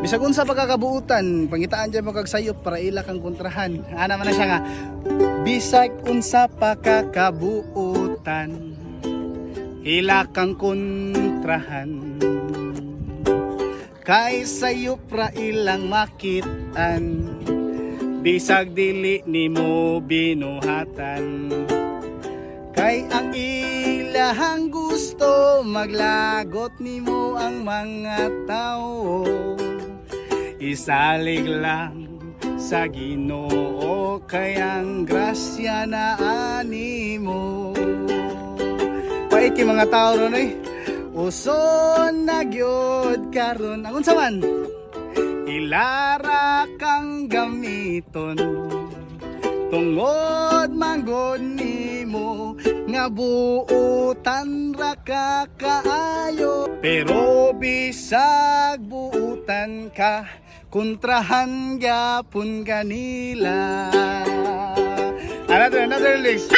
Bisag unsa pagkakabuutan, pangitaan dyan mo kag sayop para ila kang kontrahan. Ana man na siya nga. Bisag unsa pagkakabuutan, ila kang kontrahan. Kay sayop ra ilang makitan, bisag dili nimo binuhatan. Kay ang ilahang gusto, maglagot nimo ang mga tao. Isalig lang sa Ginoo, kay ang grasya na animo. Pait kay mga tao ron eh. Uson na gyud karon ang unsa man, ilara kang gamiton, tungod manggod nimo nga buutan ra ka kaayo. Pero bisag buutan ka, kontrahan gyapon kanila. Another lyrics.